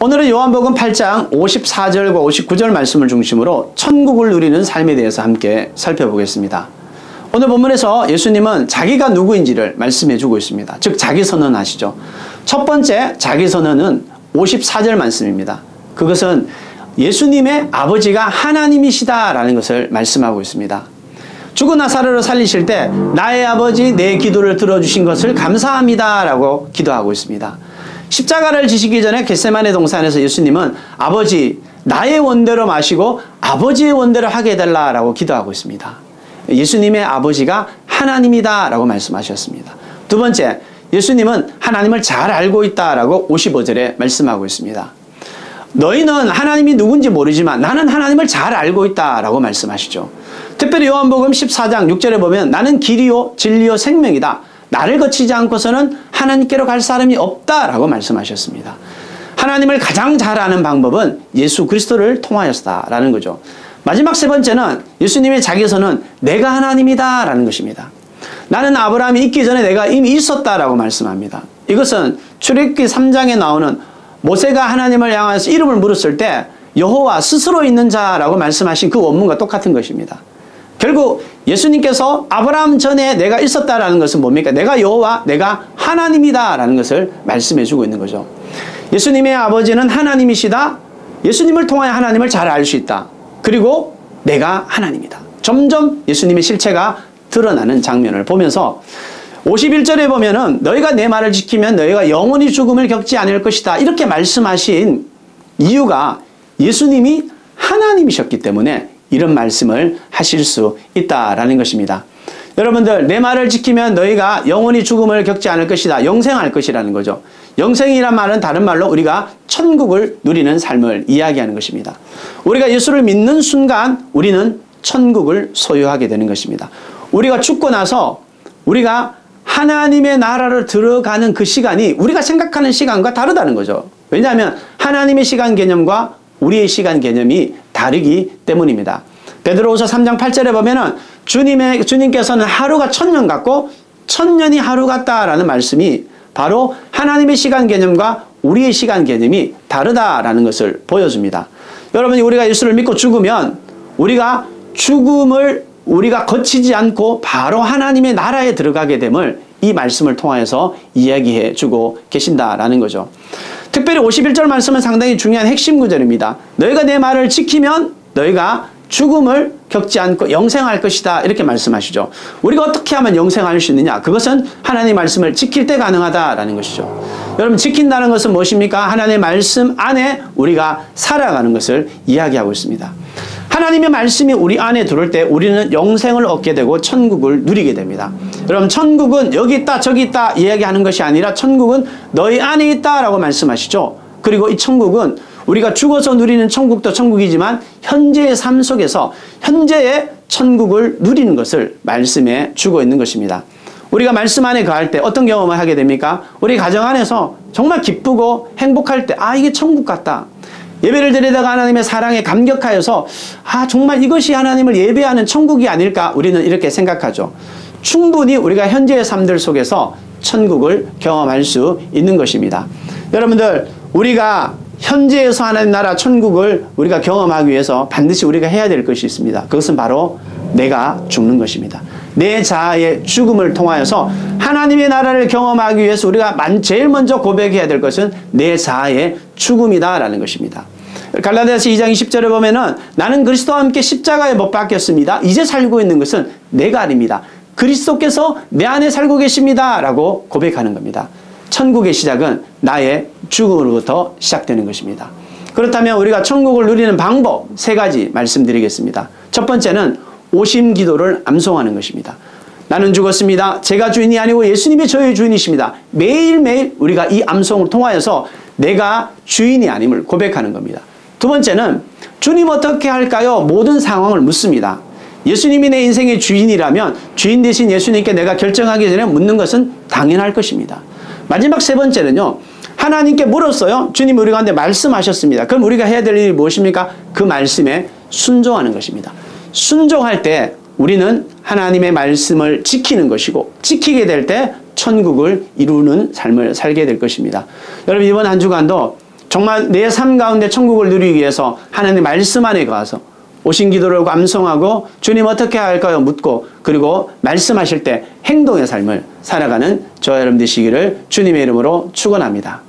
오늘은 요한복음 8장 54절과 59절 말씀을 중심으로 천국을 누리는 삶에 대해서 함께 살펴보겠습니다. 오늘 본문에서 예수님은 자기가 누구인지를 말씀해 주고 있습니다. 즉 자기 선언하시죠. 첫 번째 자기 선언은 54절 말씀입니다. 그것은 예수님의 아버지가 하나님이시다라는 것을 말씀하고 있습니다. 죽은 나사로를 살리실 때 나의 아버지 내 기도를 들어주신 것을 감사합니다 라고 기도하고 있습니다. 십자가를 지시기 전에 겟세마네 동산에서 예수님은 아버지 나의 원대로 마시고 아버지의 원대로 하게 해달라고 기도하고 있습니다. 예수님의 아버지가 하나님이다 라고 말씀하셨습니다. 두 번째, 예수님은 하나님을 잘 알고 있다라고 55절에 말씀하고 있습니다. 너희는 하나님이 누군지 모르지만 나는 하나님을 잘 알고 있다라고 말씀하시죠. 특별히 요한복음 14장 6절에 보면 나는 길이요 진리요 생명이다. 나를 거치지 않고서는 하나님께로 갈 사람이 없다라고 말씀하셨습니다. 하나님을 가장 잘 아는 방법은 예수 그리스도를 통하였다라는 거죠. 마지막 세 번째는 예수님의 자기에서는 내가 하나님이다 라는 것입니다. 나는 아브라함이 있기 전에 내가 이미 있었다라고 말씀합니다. 이것은 출애굽기 3장에 나오는 모세가 하나님을 향해서 이름을 물었을 때 여호와 스스로 있는 자라고 말씀하신 그 원문과 똑같은 것입니다. 결국 예수님께서 아브라함 전에 내가 있었다라는 것은 뭡니까? 내가 여호와, 내가 하나님이다라는 것을 말씀해 주고 있는 거죠. 예수님의 아버지는 하나님이시다. 예수님을 통하여 하나님을 잘 알 수 있다. 그리고 내가 하나님이다. 점점 예수님의 실체가 드러나는 장면을 보면서 51절에 보면은 너희가 내 말을 지키면 너희가 영원히 죽음을 겪지 않을 것이다. 이렇게 말씀하신 이유가 예수님이 하나님이셨기 때문에 이런 말씀을 하실 수 있다라는 것입니다. 여러분들 내 말을 지키면 너희가 영원히 죽음을 겪지 않을 것이다. 영생할 것이라는 거죠. 영생이란 말은 다른 말로 우리가 천국을 누리는 삶을 이야기하는 것입니다. 우리가 예수를 믿는 순간 우리는 천국을 소유하게 되는 것입니다. 우리가 죽고 나서 우리가 하나님의 나라를 들어가는 그 시간이 우리가 생각하는 시간과 다르다는 거죠. 왜냐하면 하나님의 시간 개념과 우리의 시간 개념이 다르기 때문입니다. 베드로후서 3장 8절에 보면은 주님께서는 하루가 1000년 같고 1000년이 하루 같다라는 말씀이 바로 하나님의 시간 개념과 우리의 시간 개념이 다르다라는 것을 보여줍니다. 여러분이 우리가 예수를 믿고 죽으면 우리가 죽음을 우리가 거치지 않고 바로 하나님의 나라에 들어가게 됨을 이 말씀을 통하여서 이야기해 주고 계신다라는 거죠. 특별히 51절 말씀은 상당히 중요한 핵심 구절입니다. 너희가 내 말을 지키면 너희가 죽음을 겪지 않고 영생할 것이다. 이렇게 말씀하시죠. 우리가 어떻게 하면 영생할 수 있느냐? 그것은 하나님의 말씀을 지킬 때 가능하다라는 것이죠. 여러분 지킨다는 것은 무엇입니까? 하나님의 말씀 안에 우리가 살아가는 것을 이야기하고 있습니다. 하나님의 말씀이 우리 안에 들어올 때 우리는 영생을 얻게 되고 천국을 누리게 됩니다. 여러분 천국은 여기 있다 저기 있다 이야기하는 것이 아니라 천국은 너희 안에 있다라고 말씀하시죠. 그리고 이 천국은 우리가 죽어서 누리는 천국도 천국이지만 현재의 삶 속에서 현재의 천국을 누리는 것을 말씀해 주고 있는 것입니다. 우리가 말씀 안에 거할 때 어떤 경험을 하게 됩니까? 우리 가정 안에서 정말 기쁘고 행복할 때 이게 천국 같다. 예배를 드리다가 하나님의 사랑에 감격하여서 정말 이것이 하나님을 예배하는 천국이 아닐까 우리는 이렇게 생각하죠. 충분히 우리가 현재의 삶들 속에서 천국을 경험할 수 있는 것입니다. 여러분들 우리가 현재에서 하나님 나라 천국을 우리가 경험하기 위해서 반드시 우리가 해야 될 것이 있습니다. 그것은 바로 내가 죽는 것입니다. 내 자아의 죽음을 통하여서 하나님의 나라를 경험하기 위해서 우리가 제일 먼저 고백해야 될 것은 내 자아의 죽음이다라는 것입니다. 갈라디아서 2장 20절에 보면은 나는 그리스도와 함께 십자가에 못 박혔습니다. 이제 살고 있는 것은 내가 아닙니다. 그리스도께서 내 안에 살고 계십니다. 라고 고백하는 겁니다. 천국의 시작은 나의 죽음으로부터 시작되는 것입니다. 그렇다면 우리가 천국을 누리는 방법 3가지 말씀드리겠습니다. 첫 번째는 오심 기도를 암송하는 것입니다. 나는 죽었습니다. 제가 주인이 아니고 예수님이 저의 주인이십니다. 매일매일 우리가 이 암송을 통하여서 내가 주인이 아님을 고백하는 겁니다. 두 번째는 주님 어떻게 할까요? 모든 상황을 묻습니다. 예수님이 내 인생의 주인이라면 주인 대신 예수님께 내가 결정하기 전에 묻는 것은 당연할 것입니다. 마지막 3번째는요. 하나님께 물었어요. 주님 우리 가운데 말씀하셨습니다. 그럼 우리가 해야 될 일이 무엇입니까? 그 말씀에 순종하는 것입니다. 순종할 때 우리는 하나님의 말씀을 지키는 것이고 지키게 될 때 천국을 이루는 삶을 살게 될 것입니다. 여러분 이번 한 주간도 정말 내 삶 가운데 천국을 누리기 위해서 하나님의 말씀 안에 가서 오신 기도를 암송하고 주님 어떻게 할까요? 묻고 그리고 말씀하실 때 행동의 삶을 살아가는 저와 여러분 되시기를 주님의 이름으로 축원합니다.